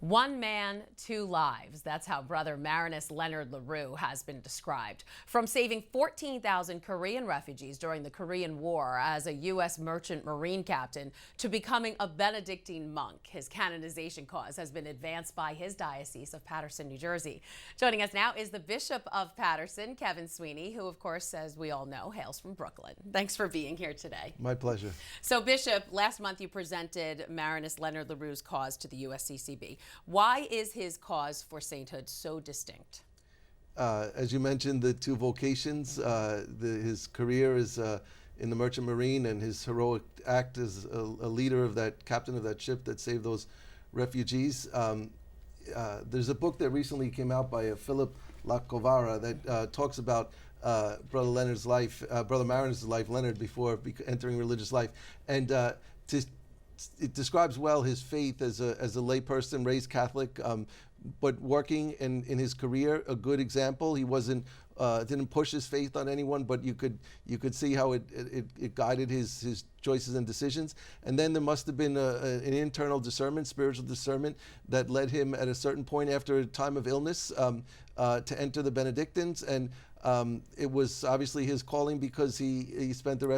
One man, two lives. That's how Brother Marinus Leonard Larue has been described. From saving 14,000 Korean refugees during the Korean War as a U.S. merchant marine captain to becoming a Benedictine monk, his canonization cause has been advanced by his Diocese of Paterson, New Jersey. Joining us now is the Bishop of Paterson, Kevin Sweeney, who, of course, as we all know, hails from Brooklyn. Thanks for being here today. My pleasure. So, Bishop, last month you presented Marinus Leonard Larue's cause to the USCCB. Why is his cause for sainthood so distinct? As you mentioned, the two vocations, his career is in the merchant marine, and his heroic act as a leader of that, captain of that ship that saved those refugees. There's a book that recently came out by Philip Lacovara that talks about Brother Leonard's life, Brother Marinus' life, Leonard, before entering religious life, and it describes well his faith as a layperson, raised Catholic, but working in his career, a good example. He didn't push his faith on anyone, but you could see how it guided his choices and decisions. And then there must have been an internal discernment, spiritual discernment, that led him at a certain point after a time of illness to enter the Benedictines. And it was obviously his calling, because he spent the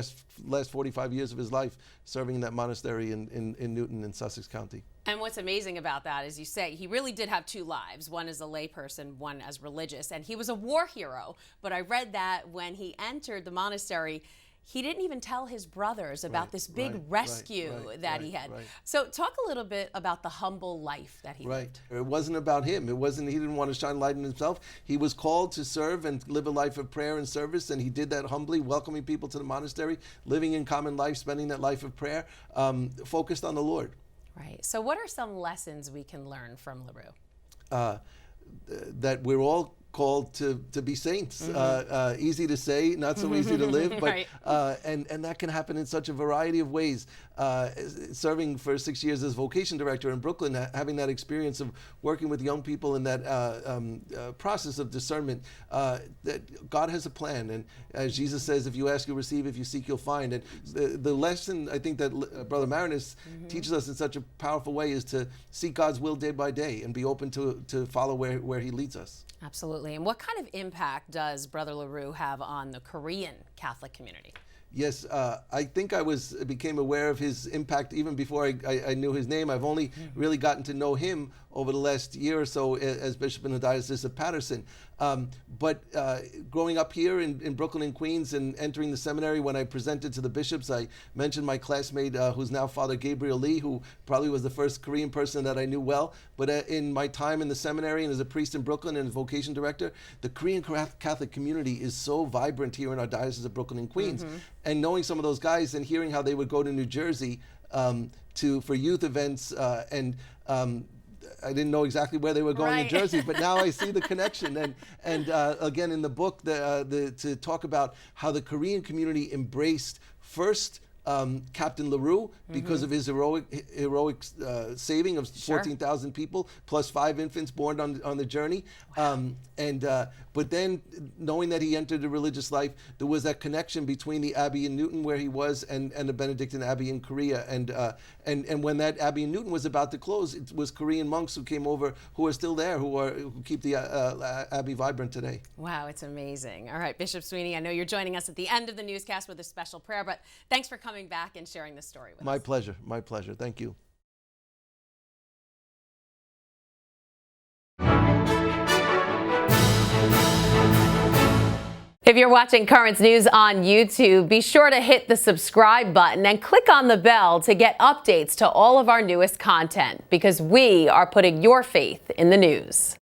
last 45 years of his life serving in that monastery in Newton in Sussex County. And what's amazing about that, as you say, he really did have two lives, one as a layperson, one as religious, and he was a war hero. But I read that when he entered the monastery, he didn't even tell his brothers about this big rescue that he had. So talk a little bit about the humble life that he lived. It wasn't about him. He didn't want to shine light on himself. He was called to serve and live a life of prayer and service, and he did that humbly, welcoming people to the monastery, living in common life, spending that life of prayer, focused on the Lord. Right. So what are some lessons we can learn from Larue? That we're all called to be saints. Easy to say, not so easy to live, but and that can happen in such a variety of ways. Serving for 6 years as vocation director in Brooklyn, having that experience of working with young people in that process of discernment, that God has a plan, and as Jesus says, if you ask, you'll receive; if you seek, you'll find. And the lesson I think that Brother Marinus teaches us in such a powerful way is to seek God's will day by day and be open to follow where He leads us. Absolutely. And what kind of impact does Brother Larue have on the Korean Catholic community? Yes, I think I became aware of his impact even before I knew his name. I've only really gotten to know him over the last year or so as Bishop in the Diocese of Paterson. But growing up here in Brooklyn and Queens and entering the seminary, when I presented to the bishops, I mentioned my classmate who's now Father Gabriel Lee, who probably was the first Korean person that I knew well. But in my time in the seminary and as a priest in Brooklyn and as vocation director, the Korean Catholic community is so vibrant here in our Diocese of Brooklyn and Queens. And knowing some of those guys and hearing how they would go to New Jersey for youth events, I didn't know exactly where they were going in Jersey, but now I see the connection. And again, in the book, to talk about how the Korean community embraced first Captain Larue because of his heroic saving of 14,000 people, plus 5 infants born on the journey. But then, knowing that he entered the religious life, there was that connection between the abbey in Newton, where he was, and the Benedictine abbey in Korea. And when that abbey in Newton was about to close, it was Korean monks who came over, who are still there, who keep the abbey vibrant today. Wow, it's amazing. All right, Bishop Sweeney, I know you're joining us at the end of the newscast with a special prayer, but thanks for coming back and sharing this story with us. My pleasure. My pleasure. Thank you. If you're watching Currents News on YouTube, be sure to hit the subscribe button and click on the bell to get updates to all of our newest content, because we are putting your faith in the news.